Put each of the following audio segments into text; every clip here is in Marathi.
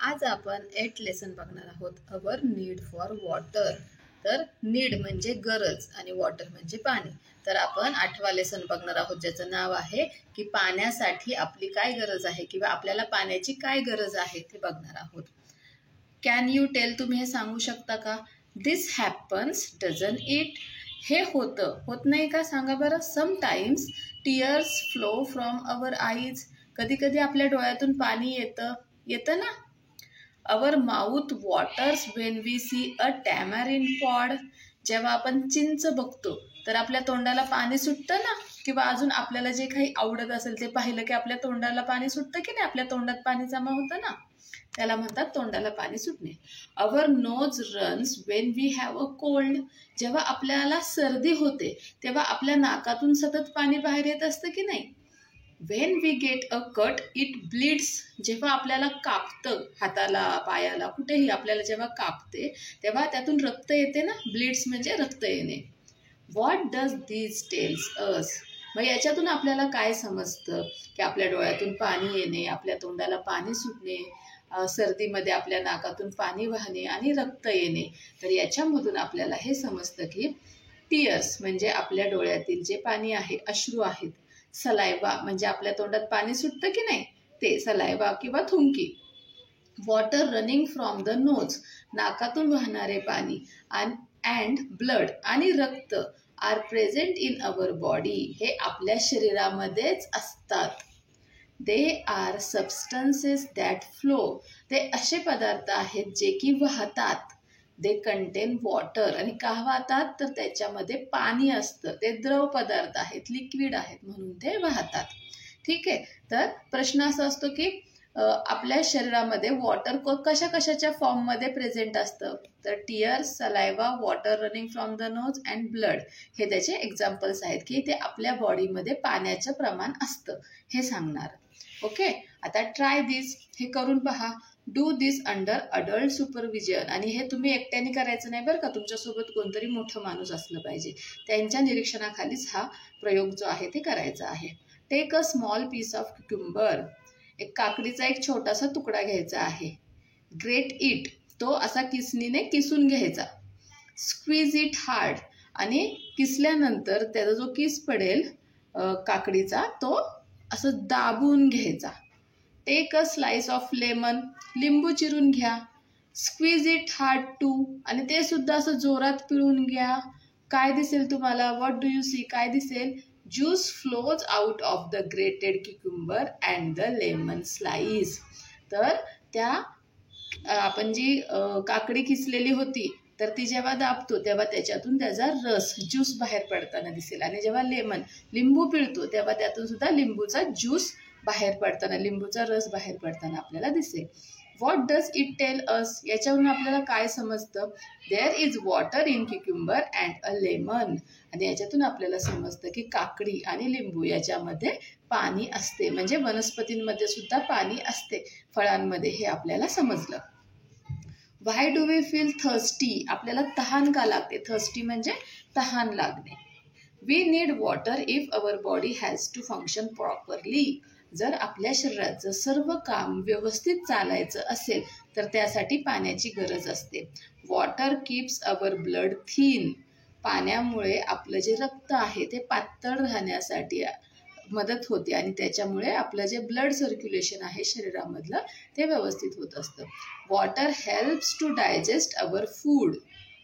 आज आपण 8th लेसन बघणार आहोत, अवर नीड फॉर वॉटर. तर नीड म्हणजे गरज आणि वॉटर म्हणजे पाणी. तर आपण 8वा लेसन बघणार आहोत, ज्याचं नाव आहे की पाण्यासाठी आपली काय गरज आहे किंवा आपल्याला पाण्याची काय गरज आहे ते बघणार आहोत. कॅन यू टेल, तुम्ही हे सांगू शकता का? This happens doesn't it. हे होत नाही का? सांगा बरं. Sometimes tears flow from our eyes. कधी कधी आपल्या डोळ्यातून पाणी येतं ना. Our mouth waters when we see a tamarind pod. जेव्हा आपण चिंच बघतो तर आपल्या तोंडाला पाणी सुटतं ना. किंवा अजून आपल्याला जे काही आवडत असेल ते पाहिलं की आपल्या तोंडाला पाणी सुटतं की नाही, आपल्या तोंडात पाणी जमा होतं ना, त्याला म्हणतात तोंडाला पाणी सुटणे. Our nose runs when we have a cold. जेव्हा आपल्याला सर्दी होते तेव्हा आपल्या नाकातून सतत पाणी बाहेर येत असतं की नाही. When we get a cut it bleeds. जेव्हा आपल्याला कापतं, हाताला पायाला कुठेही आपल्याला जेव्हा कापते तेव्हा त्यातून रक्त येते ना. ब्लीड्स म्हणजे रक्त येणे. What does this tells us. मग याच्यातून आपल्याला काय समजतं की आपल्या डोळ्यातून पाणी येणे, आपल्या तोंडाला पाणी सुटणे, सर्दीमध्ये आपल्या नाकातून पाणी वाहणे आणि रक्त येणे. तर याच्यामधून आपल्याला हे समजतं की टीयर्स म्हणजे आपल्या डोळ्यातील जे पाणी आहे, अश्रू आहेत. सलायवा म्हणजे आपल्या तोंडात पाणी सुटतं की नाही, ते सलायवा किंवा थुंकी. Water running from the nose, नाकातून वाहणारे पाणी. अँड ब्लड आणि रक्त are present in our body, हे आपल्या शरीरामध्येच असतात. They are substances that flow, ते असे पदार्थ आहेत जे की वाहतात. दे कंटेन वॉटर, आणि का वाहतात तर त्याच्यामध्ये पाणी असतं, ते द्रव पदार्थ आहेत, लिक्विड आहेत, म्हणून ते वाहतात. ठीक आहे. तर प्रश्न असा असतो की आपल्या शरीरामध्ये वॉटर कशा कशाच्या फॉर्ममध्ये प्रेझेंट असतं. तर tears, saliva, water running from the nose and blood, हे त्याचे एक्झाम्पल्स आहेत की ते आपल्या बॉडीमध्ये पाण्याचं प्रमाण असतं हे सांगणार. ओके. आता ट्राय दिस, हे करून पहा. Do this under adult supervision, आणि हे तुम्ही एकट्याने करायचं नाही बरं का, तुमच्यासोबत कोणतरी मोठं माणूस असलं पाहिजे. त्यांच्या निरीक्षणाखालीच हा प्रयोग जो आहे ते करायचा आहे. Take a small piece of cucumber, एक काकडीचा एक छोटासा तुकडा घ्यायचा आहे. ग्रेट इट, तो असा किसणीने किसून घ्यायचा. स्क्वीज इट हार्ड, आणि किसल्यानंतर त्याचा जो किस पडेल काकडीचा, तो असं दाबून घ्यायचा. Take a slice of lemon, लिंबू चिरून घ्या. स्क्वीज इट हार्ड टू, आणि ते सुद्धा असं जोरात पिळून घ्या. काय दिसेल तुम्हाला? व्हॉट डू यू सी, काय दिसेल? Juice flows out of the grated cucumber and the lemon slice. तर त्या आपण जी काकडी किसलेली होती तर ती जेव्हा दाबतो तेव्हा त्याच्यातून त्याचा रस, ज्यूस बाहेर पडताना दिसेल. आणि जेव्हा लिंबू पिळतो तेव्हा त्यातून सुद्धा लिंबूचा ज्यूस बाहेर पडताना, लिंबूचा रस बाहेर पडताना आपल्याला दिसेल. What does it tell us, याच्यावरून आपल्याला काय समजतं? There is water in cucumber and a lemon, आणि याच्यातून आपल्याला समजतं की काकडी आणि लिंबू याच्यामध्ये पाणी असते. म्हणजे वनस्पतींमध्ये सुद्धा पाणी असते, फळांमध्ये, हे आपल्याला समजलं. Why do we feel thirsty, आपल्याला तहान का लागते? थर्स्टी म्हणजे तहान लागणे. We need water if our body has to function properly, जर आपल्या शरीराचं सर्व काम व्यवस्थित चालायचं असेल तर त्यासाठी पाण्याची गरज असते. Water keeps our blood thin, पाण्यामुळे आपलं जे रक्त आहे ते पातळ राहण्यासाठी मदत होते, आणि त्याच्यामुळे आपलं जे ब्लड सर्क्युलेशन आहे शरीरामधलं ते व्यवस्थित होत असतं. Water helps to digest our food,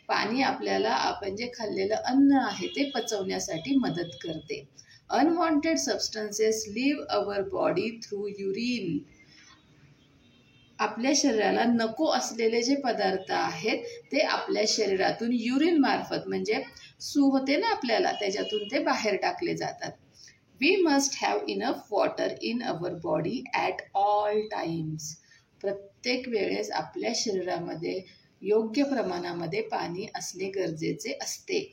पाणी आपल्याला आपण जे खाल्लेलं अन्न आहे ते पचवण्यासाठी मदत करते. Unwanted substances leave our body through urine, आपल्या शरीराला नको असलेले जे पदार्थ आहेत ते आपल्या शरीरातून युरिन मार्फत, म्हणजे सू होते ना आपल्याला, त्याच्यातून ते बाहेर टाकले जातात. We must have enough water in our body at all times, प्रत्येक वेळेस आपल्या शरीरामध्ये योग्य प्रमाणामध्ये पाणी असणे गरजेचे असते.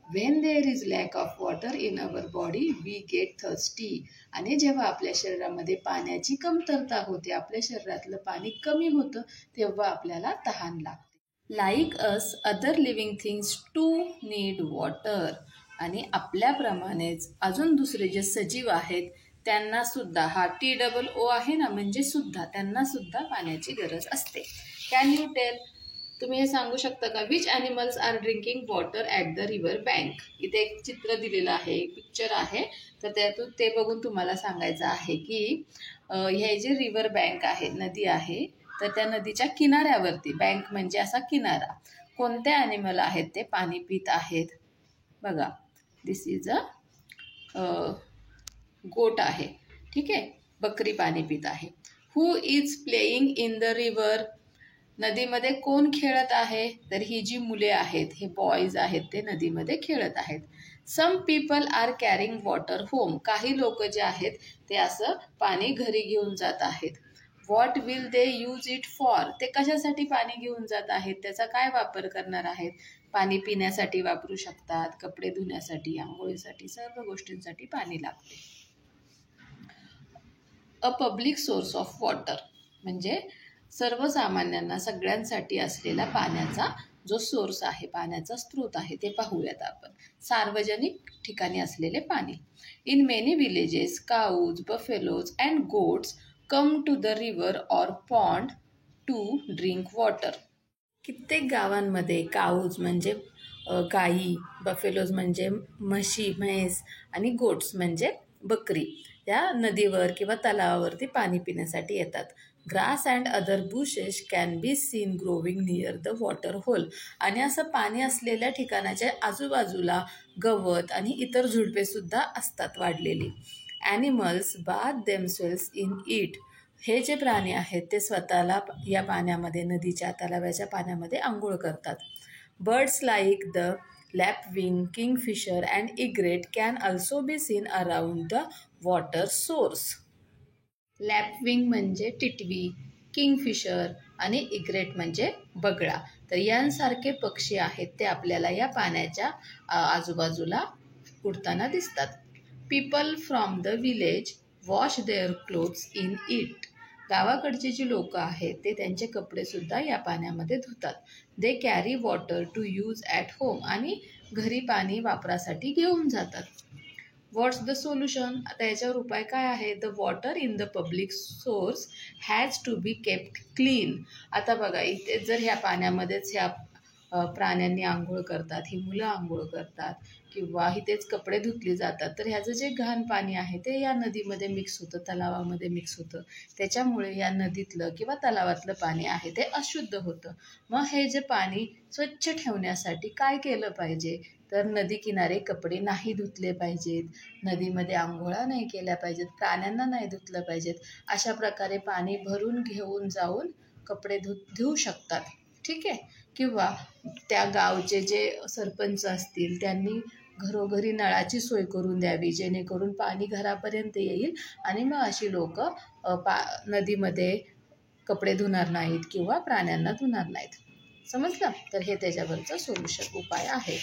When there is lack of water in our body we get thirsty, आणि जेव्हा आपल्या शरीरामध्ये पाण्याची कमतरता होते, आपल्या शरीरातलं पाणी कमी होतं, तेव्हा आपल्याला तहान लागते. Like us other living things too need water, आणि आपल्याप्रमाणेच अजून दुसरे जे सजीव आहेत त्यांना सुद्धा, हा TOO आहे ना, म्हणजे सुद्धा, त्यांना सुद्धा पाण्याची गरज असते. कॅन यू टेल, तुम्ही हे सांगू शकता का, which animals are drinking water at the river bank. इथे एक चित्र दिलेलं आहे, एक पिक्चर आहे, तर त्यातून ते बघून तुम्हाला सांगायचं आहे की हे जे रिव्हर बँक आहे, नदी आहे, तर त्या नदीच्या किनाऱ्यावरती, बँक म्हणजे असा किनारा, कोणते ॲनिमल आहेत ते पाणी पित आहेत. बघा, दिस इज अ गोट आहे, ठीक आहे, बकरी पाणी पित आहे. Who is playing in the river, नदीमध्ये कोण खेळत आहे, तर ही जी मुले आहेत, हे बॉईज आहेत, ते नदीमध्ये खेळत आहेत. Some people are carrying water home, काही लोक जे आहेत ते असं पाणी घरी घेऊन जात आहेत. What will they use it for, ते कशासाठी पाणी घेऊन जात आहेत, त्याचा काय वापर करणार आहेत. पाणी पिण्यासाठी वापरू शकतात, कपडे धुण्यासाठी, आंघोळीसाठी, सर्व गोष्टींसाठी पाणी लागते. A public source of water म्हणजे सर्वसामान्यांना, सगळ्यांसाठी असलेला पाण्याचा जो सोर्स आहे, पाण्याचा स्रोत आहे, ते पाहूयात आपण. सार्वजनिक ठिकाणी असलेले पाणी. In many villages cows, buffaloes and goats come to the river or pond to drink water. कित्येक गावांमध्ये काऊज म्हणजे गाई, बफेलोज म्हणजे म्हशी, म्हैस, आणि गोट्स म्हणजे बकरी, या नदीवर किंवा तलावावरती पाणी पिण्यासाठी येतात. Grass and other bushes can be seen growing near the water hole, आणि असं पाणी असलेल्या ठिकाणाच्या आजूबाजूला गवत आणि इतर झुडपेसुद्धा असतात वाढलेली. Animals bath themselves in it, हे जे प्राणी आहेत ते स्वतःला या पाण्यामध्ये, नदीच्या तलावाच्या पाण्यामध्ये आंघोळ करतात. Birds like the lapwing, kingfisher and egret can also be seen around the water source. Lapwing म्हणजे टिटवी, किंगफिशर आणि इग्रेट म्हणजे बगळा. तर यांसारखे पक्षी आहेत ते आपल्याला या पाण्याच्या आजूबाजूला उडताना दिसतात. People from the village wash their clothes in it, गावाकडची जी लोक आहेत ते त्यांचे कपडेसुद्धा या पाण्यामध्ये धुतात. They carry water to use at home, आणि घरी पाणी वापरासाठी घेऊन जातात. व्हॉट्स द सोल्युशन, आता याच्यावर उपाय काय आहे. The water in the public source has to be kept clean. आता बघा, इथे जर ह्या पाण्यामध्येच ह्या प्राण्यांनी आंघोळ करतात, ही मुलं आंघोळ करतात, किंवा इथेच कपडे धुतली जातात, तर ह्याचं जे घाण पाणी आहे ते या नदीमध्ये मिक्स होतं, तलावामध्ये मिक्स होतं. त्याच्यामुळे या नदीतलं किंवा तलावातलं पाणी आहे ते अशुद्ध होतं. मग हे जे पाणी स्वच्छ ठेवण्यासाठी काय केलं पाहिजे, तर नदीकिनारे कपडे नाही धुतले पाहिजेत, नदीमध्ये आंघोळा नाही केल्या पाहिजेत, प्राण्यांना नाही धुतलं पाहिजेत. अशा प्रकारे पाणी भरून घेऊन जाऊन कपडे धुवू शकतात, ठीक आहे. किंवा त्या गावचे जे सरपंच असतील त्यांनी घरोघरी नळाची सोय करून द्यावी, जेणेकरून पाणी घरापर्यंत येईल, आणि मग अशी लोक नदीमध्ये कपडे धुणार नाहीत किंवा प्राण्यांना धुणार नाहीत. समजलं, तर हे त्याच्यावरचं सोल्युशन, उपाय आहे.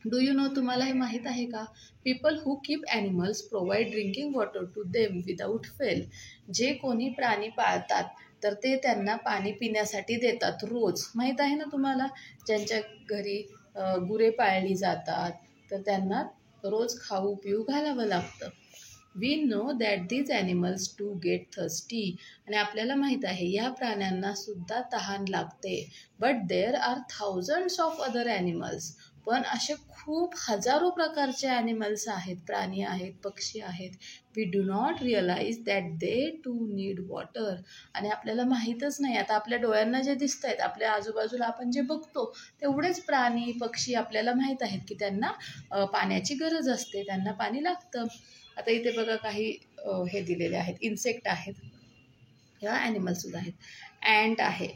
डू यू नो, तुम्हाला हे माहीत आहे का. People who keep animals provide drinking water to them without fail, जे कोणी प्राणी पाळतात तर ते त्यांना पाणी पिण्यासाठी देतात रोज. माहीत आहे ना तुम्हाला, ज्यांच्या घरी गुरे पाळली जातात तर त्यांना रोज खाऊ पिऊ घालावं लागतं. We know that these animals too get thirsty, आणि आपल्याला माहीत आहे या प्राण्यांना सुद्धा तहान लागते. But there are thousands of other animals, पण असे खूप हजारो प्रकारचे ॲनिमल्स आहेत, प्राणी आहेत, पक्षी आहेत. We do not realise that they too need water, आणि आपल्याला माहीतच नाही. आता आपल्या डोळ्यांना जे दिसत आहेत, आपल्या आजूबाजूला आपण जे बघतो तेवढेच प्राणी पक्षी आपल्याला माहीत आहेत की त्यांना पाण्याची गरज असते, त्यांना पाणी लागतं. आता इथे बघा, काही हे दिलेले आहेत, इन्सेक्ट आहेत किंवा ॲनिमल्ससुद्धा आहेत. ॲन्ट आहे,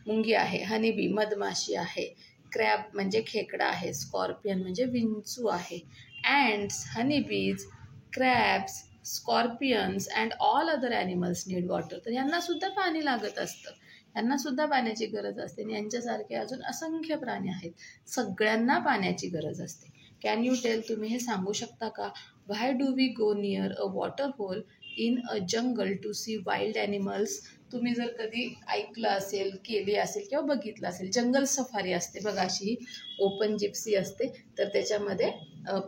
मुंगी आहे, हनीबी मधमाशी आहे, क्रॅब म्हणजे खेकडा आहे, स्कॉर्पियन म्हणजे विंचू आहे. Ants, honeybees, crabs, scorpions and all other animals need water. तर यांनासुद्धा पाणी लागत असतं, यांनासुद्धा पाण्याची गरज असते, आणि यांच्यासारखे अजून असंख्य प्राणी आहेत, सगळ्यांना पाण्याची गरज असते. कॅन यू टेल, तुम्ही हे सांगू शकता का. Why do we go near a water hole in a jungle to see wild animals. तुम्ही जर कधी ऐकलं असेल, केली असेल किंवा बघितलं असेल, जंगल सफारी असते बघा, अशी ओपन जिप्सी असते, तर त्याच्यामध्ये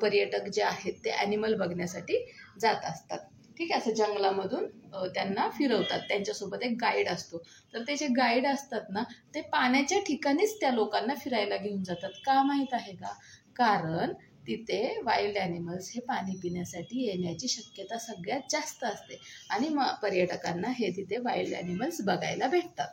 पर्यटक जे आहेत ते ॲनिमल बघण्यासाठी जात असतात. ठीक आहे, असं जंगलामधून त्यांना फिरवतात. त्यांच्यासोबत एक गाईड असतो. तर ते जे गाईड असतात ना, ते पाण्याच्या ठिकाणीच त्या लोकांना फिरायला घेऊन जातात. का माहीत आहे का? कारण तिथे वाईल्ड ॲनिमल्स हे पाणी पिण्यासाठी येण्याची शक्यता सगळ्यात जास्त असते आणि मग पर्यटकांना हे तिथे वाईल्ड ॲनिमल्स बघायला भेटतात.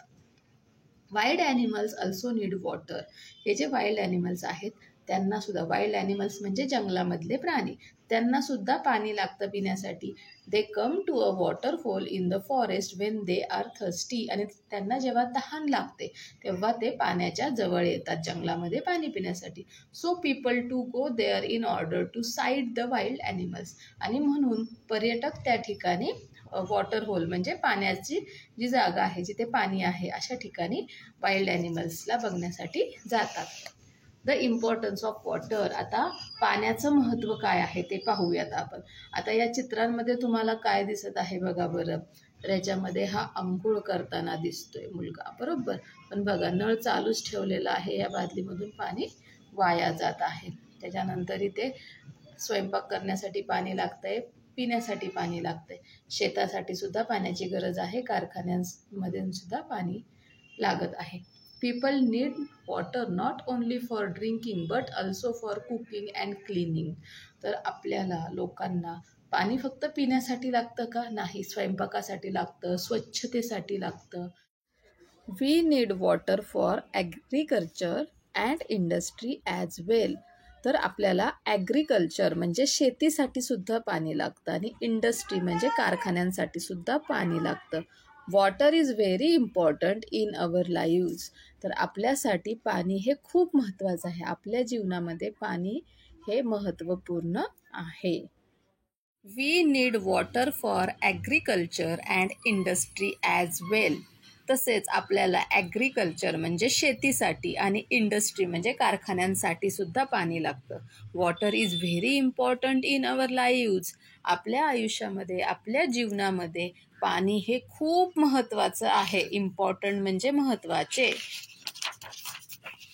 Wild animals also need water. हे जे वाईल्ड ॲनिमल्स आहेत त्यांनासुद्धा, वाईल्ड ॲनिमल्स म्हणजे जंगलामधले प्राणी, त्यांनासुद्धा पाणी लागतं पिण्यासाठी. They come to a waterfall in the forest when they are thirsty. आणि त्यांना जेव्हा तहान लागते तेव्हा ते पाण्याच्या जवळ येतात जंगलामध्ये पाणी पिण्यासाठी. So people too go there in order to sight the wild animals. आणि म्हणून पर्यटक त्या ठिकाणी वॉटर होल म्हणजे पाण्याची जी जागा आहे, जिथे पाणी आहे, अशा ठिकाणी वाईल्ड ॲनिमल्सला बघण्यासाठी जातात. The importance of water. आता पाण्याचं महत्त्व काय आहे ते पाहूयात आपण. आता या चित्रांमध्ये तुम्हाला काय दिसत आहे बघा बरं. तर याच्यामध्ये हा अंघोळ करताना दिसतोय मुलगा, बरोबर. पण बघा, नळ चालूच ठेवलेला आहे, या बादलीमधून पाणी वाया जात आहे. त्याच्यानंतर इथे स्वयंपाक करण्यासाठी पाणी लागतंय, पिण्यासाठी पाणी लागतंय, शेतासाठी सुद्धा पाण्याची गरज आहे, कारखान्यांमध्ये सुद्धा पाणी लागत आहे. People need water not only for drinking but also for cooking and cleaning. तर आपल्याला लोकांना पाणी फक्त पिण्यासाठी लागतं का? नाही, स्वयंपाकासाठी लागतं, स्वच्छतेसाठी लागतं. We need water for agriculture and industry as well. तर आपल्याला ॲग्रिकल्चर म्हणजे शेतीसाठी सुद्धा पाणी लागतं आणि इंडस्ट्री म्हणजे कारखान्यांसाठी सुद्धा पाणी लागतं. Water is very important in our lives. तर आपल्यासाठी पाणी हे खूप महत्त्वाचं आहे. आपल्या जीवनामध्ये पाणी हे महत्त्वपूर्ण आहे. We need water for agriculture and industry as well. तसेच आपल्याला ॲग्रिकल्चर म्हणजे शेतीसाठी आणि इंडस्ट्री म्हणजे कारखान्यांसाठी सुद्धा पाणी लागतं. Water is very important in our lives. आपल्या आयुष्यामध्ये, आपल्या जीवनामध्ये पाणी हे खूप महत्त्वाचं आहे. इम्पॉर्टंट म्हणजे महत्त्वाचे.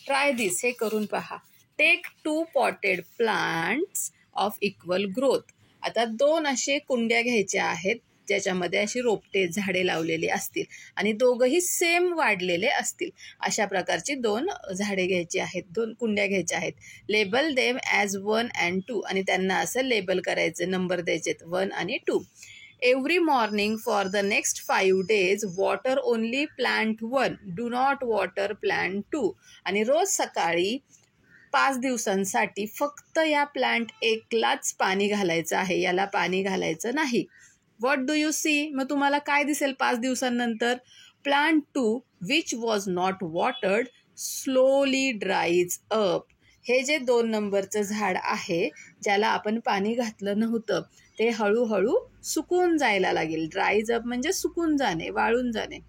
ट्राय दिस, हे करून पहा. Take 2 potted plants of equal growth. आता 2 असे कुंड्या घ्यायच्या आहेत ज्याच्यामध्ये अशी रोपटे, झाडे लावलेली असतील आणि दोघंही सेम वाढलेले असतील. अशा प्रकारची 2 झाडे घ्यायची आहेत, 2 कुंड्या घ्यायच्या आहेत. Label them as 1 and 2. आणि त्यांना असं लेबल करायचं, नंबर द्यायचे 1 आणि 2. Every morning for the next 5 days water only plant 1, do not water plant 2. आणि रोज सकाळी 5 दिवसांसाठी फक्त या प्लांट 1लाच पाणी घालायचं आहे, याला पाणी घालायचं नाही. What do you see? मग तुम्हाला काय दिसेल 5 दिवसांनंतर? Plant 2 which was not watered slowly dries up. हे जे 2 नंबरचं झाड आहे, ज्याला आपण पाणी घातलं नव्हतं, ते हळूहळू सुकून जायला लागेल. ड्राईज अप म्हणजे सुकून जाणे, वाळून जाणे.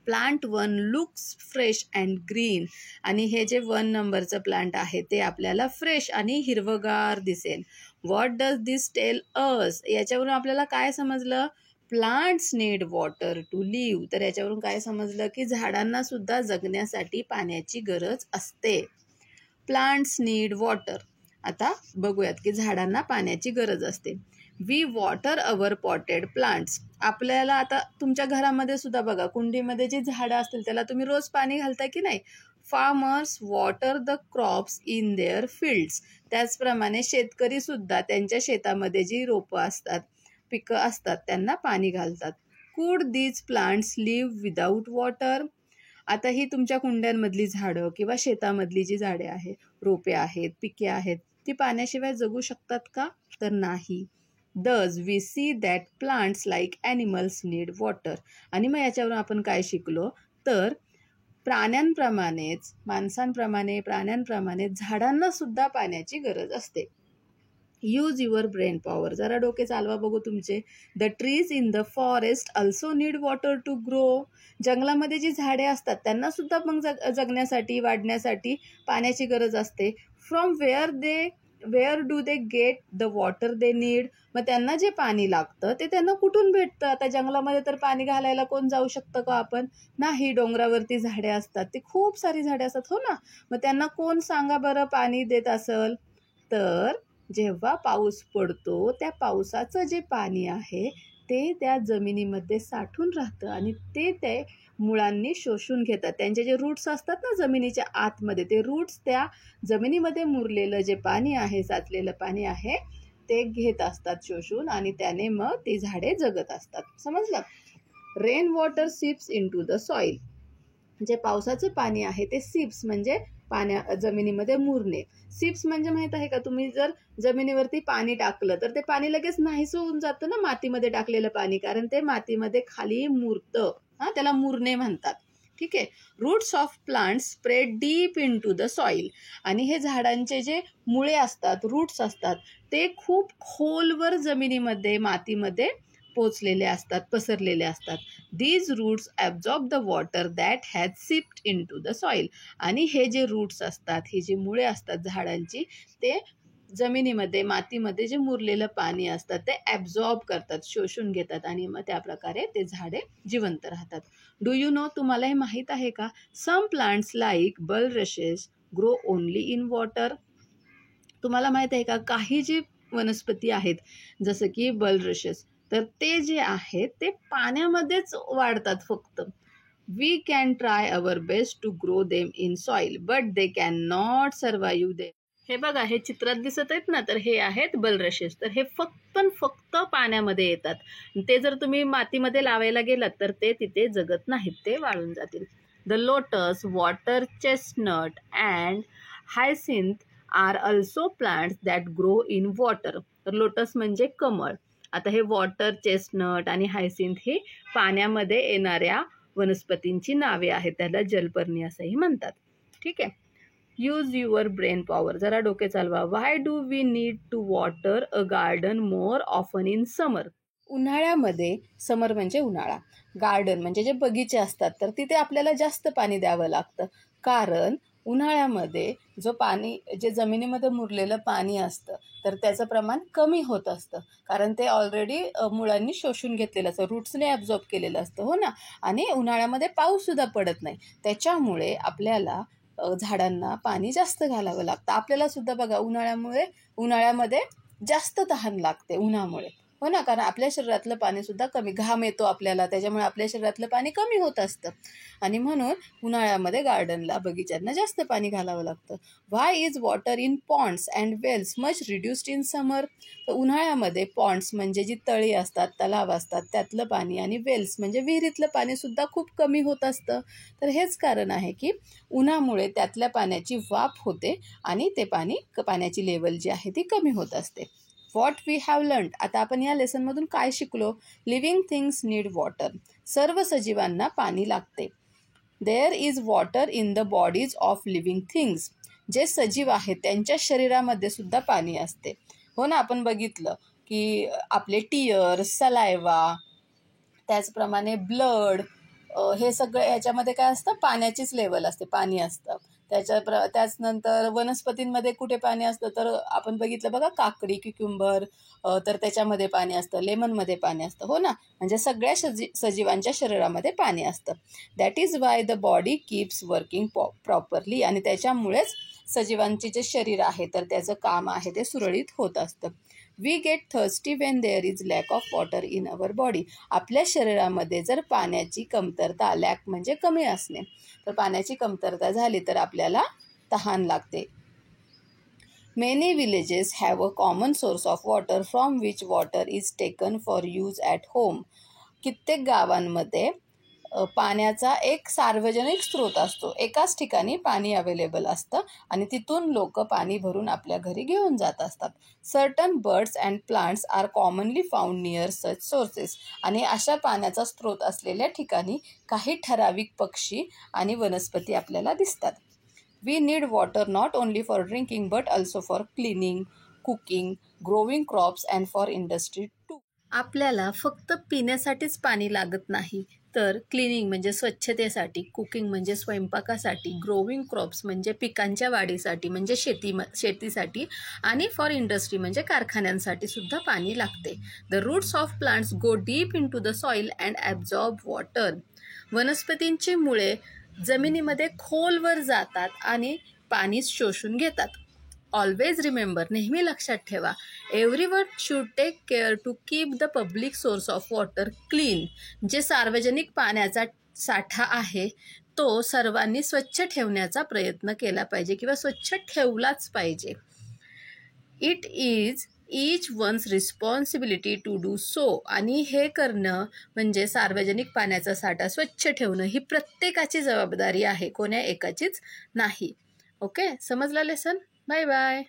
Plant 1 looks fresh and green. आणि हे जे 1 नंबरचं प्लांट आहे ते आपल्याला फ्रेश आणि हिरवगार दिसेल. What does this tell us? याच्यावरून आपल्याला काय समजलं? Plants need water to live. तर याच्यावरून काय समजलं की झाडांना सुद्धा जगण्यासाठी पाण्याची गरज असते. Plants need water. आता बघूयात की झाडांना पाण्याची गरज असते. We water our potted plants. आपल्याला आता तुमच्या घरामध्ये सुद्धा बघा, कुंडीमध्ये जी झाडं असतील त्याला तुम्ही रोज पाणी घालता की नाही? Farmers water the crops in their fields. त्याचप्रमाणे शेतकरी सुद्धा त्यांच्या शेतामध्ये जी रोपं असतात, पिकं असतात, त्यांना पाणी घालतात. Could these plants live without water? आता ही तुमच्या कुंड्यांमधली झाडं किंवा शेतामधली जी झाडे आहेत, रोपे आहेत, पिके आहेत, ती पाण्याशिवाय जगू शकतात का? तर नाही. Thus we see that plants like animals need water. आणि मग याच्यावरून आपण काय शिकलो? तर प्राण्यांप्रमाणेच, माणसांप्रमाणे, प्राण्यांप्रमाणे झाडांना सुद्धा पाण्याची गरज असते. Use your brain power. जरा डोके चालवा बघू तुमचे. The trees in the forest also need water to grow. जंगलामध्ये जी झाडे असतात त्यांना सुद्धा मग जगण्यासाठी, वाढण्यासाठी पाण्याची गरज असते. From where do they get the water they need. मग त्यांना जे पाणी लागतं ते त्यांना कुठून भेटतं? आता जंगलामध्ये तर पाणी घालायला कोण जाऊ शकतं का आपण? नाही. डोंगरावरती झाडे असतात, ती खूप सारी झाडे असतात, हो ना. मग त्यांना कोण सांगा बरं पाणी देत असेल? तर जेव्हा पाऊस पडतो त्या पावसाचं जे पाणी आहे ते त्या जमिनीमध्ये साठून राहतं आणि ते मुळांनी शोषून घेतात. त्यांचे जे रूट्स असतात ना जमिनीच्या आतमध्ये, ते रूट्स त्या जमिनीमध्ये मुरलेलं जे पाणी आहे, साचलेलं पाणी आहे, ते घेत असतात शोषून आणि त्याने मग ती झाडे जगत असतात. समजलं? Rain water seeps into the soil. जे पावसाचं पाणी आहे ते सिप्स म्हणजे जमिनीमध्ये मुरणे. सिप्स म्हणजे माहित आहे का, तुम्ही जर जमिनीवरती पाणी टाकलं तर ते पाणी लगेच नाहीसं होऊन जातं ना मातीमध्ये टाकलेलं पाणी, कारण ते मातीमध्ये खाली मुरतं. त्याला मुरणे म्हणतात. ठीक आहे. Roots of plants spread deep into the soil. आणि हे झाडांचे जे मुळे असतात, रूट्स असतात, ते खूप खोलवर जमिनीमध्ये मातीमध्ये पोचलेले असतात, पसरलेले असतात. These roots absorb the water that has seeped into the soil. आणि हे जे रूट्स असतात, ही जी मुळे असतात झाडांची, ते जमिनीमध्ये मातीमध्ये जे मुरलेलं पाणी असतात ते ॲब्झॉर्ब करतात, शोषून घेतात आणि मग त्या प्रकारे ते झाडे जिवंत राहतात. डू यू नो, तुम्हाला हे माहीत आहे का? Some plants like bulrushes grow only in water. तुम्हाला माहीत आहे का, काही जी वनस्पती आहेत जसं की बल्बरशेस, तर ते जे आहेत ते पाण्यामध्येच वाढतात फक्त. We can try our best to grow them in soil but they cannot survive them. हे बघा, हे चित्रात दिसत आहेत ना, तर हे आहेत बल्बरशेस. तर हे फक्त पाण्यामध्ये येतात. ते जर तुम्ही मातीमध्ये लावायला गेलात तर ते तिथे जगत नाहीत, ते वाळून जातील. The lotus, water chestnut and hyacinth are also plants that grow in water. तर लोटस म्हणजे कमळ. आता हे वॉटर चेस्टनट आणि हायसिंथ ही पाण्यामध्ये येणाऱ्या वनस्पतींची नावे आहेत. त्याला जलपर्णी असंही म्हणतात. ठीक आहे. Use your brain power. जरा डोके चालवा. Why do we need to water a garden more often in summer. उन्हाळ्यामध्ये, समर म्हणजे उन्हाळा, गार्डन म्हणजे जे बगीचे असतात, तर तिथे आपल्याला जास्त पाणी द्यावं लागतं. कारण उन्हाळ्यामध्ये जे जमिनीमध्ये मुरलेलं पाणी असतं तर त्याचं प्रमाण कमी होत असतं, कारण ते ऑलरेडी मुळांनी शोषून घेतलेलं असतं, रूट्सने ॲब्झॉर्ब केलेलं असतं. हो ना. आणि उन्हाळ्यामध्ये पाऊससुद्धा पडत नाही. त्याच्यामुळे आपल्याला झाडांना पाणी जास्त घालावं लागतं. आपल्याला सुद्धा बघा, उन्हाळ्यामध्ये जास्त तहान लागते उन्हामुळे. हो ना. कारण आपल्या शरीरातलं पाणी सुद्धा कमी, घाम येतो आपल्याला, त्याच्यामुळे आपल्या शरीरातलं पाणी कमी होत असतं आणि म्हणून उन्हाळ्यामध्ये गार्डनला, बगीच्यांना जास्त पाणी घालावं लागतं. Why is water in ponds and wells much reduced in summer. तर उन्हाळ्यामध्ये पॉन्ड्स म्हणजे जी तळी असतात, तलाव असतात, त्यातलं पाणी आणि वेल्स म्हणजे विहिरीतलं पाणी सुद्धा खूप कमी होत असतं. तर हेच कारण आहे की उन्हामुळे त्यातल्या पाण्याची वाफ होते आणि ते पाण्याची लेवल जी आहे ती कमी होत असते. What we have learned. आता आपण या लेसनमधून काय शिकलो? Living things need water. सर्व सजीवांना पाणी लागते. There is water in the bodies of living things. जे सजीव आहेत त्यांच्या शरीरामध्ये सुद्धा पाणी असते. हो ना. आपण बघितलं की आपले टिअर्स, सलायवा, त्याचप्रमाणे ब्लड, हे सगळं याच्यामध्ये काय असतं? पाण्याचीच लेवल असते, पाणी असतं. त्याचनंतर वनस्पतींमध्ये कुठे पाणी असतं? तर आपण बघितलं बघा, काकडी, क्युक्युंबर, तर त्याच्यामध्ये पाणी असतं, लेमनमध्ये पाणी असतं. हो ना. म्हणजे सगळ्या सजीवांच्या शरीरामध्ये पाणी असतं. That is why the body keeps working properly. आणि त्याच्यामुळेच सजीवांचे जे शरीर आहे तर त्याचं काम आहे ते सुरळीत होत असतं. We get thirsty when there is lack of water in our body. आपल्या शरीरामध्ये जर पाण्याची कमतरता, लॅक म्हणजे कमी असणे, तर पाण्याची कमतरता झाली तर आपल्याला तहान लागते. Many villages have a common source of water from which water is taken for use at home. कित्येक गावांमध्ये पाण्याचा एक सार्वजनिक स्रोत असतो. एकाच ठिकाणी पाणी अवेलेबल असतं आणि तिथून लोक पाणी भरून आपल्या घरी घेऊन जात असतात. Certain birds and plants are commonly found near such sources. आणि अशा पाण्याचा स्रोत असलेल्या ठिकाणी काही ठराविक पक्षी आणि वनस्पती आपल्याला दिसतात. We need water not only for drinking but also for cleaning, cooking, growing crops and for industry too. आपल्याला फक्त पिण्यासाठीच पाणी लागत नाही, तर क्लिनिंग म्हणजे स्वच्छतेसाठी, कुकिंग म्हणजे स्वयंपाकासाठी, ग्रोविंग क्रॉप्स म्हणजे पिकांच्या वाढीसाठी म्हणजे शेतीसाठी, आणि फॉर इंडस्ट्री म्हणजे कारखान्यांसाठी सुद्धा पाणी लागते. The roots of plants go deep into the soil and absorb water. वनस्पतींची मुळे जमिनीमध्ये खोलवर जातात आणि पाणी शोषून घेतात. ऑलवेज रिमेंबर, नेहमी लक्षात ठेवा, everyone should take care to keep the public source of water clean. जे सार्वजनिक पाण्याचा साठा आहे तो सर्वांनी स्वच्छ ठेवण्याचा प्रयत्न केला पाहिजे किंवा स्वच्छ ठेवलाच पाहिजे. It is each one's responsibility to do so. आणि हे करणं म्हणजे सार्वजनिक पाण्याचा साठा स्वच्छ ठेवणं ही प्रत्येकाची जबाबदारी आहे, कोण्या एकाचीच नाही. ओके, समजला लेसन? Bye bye.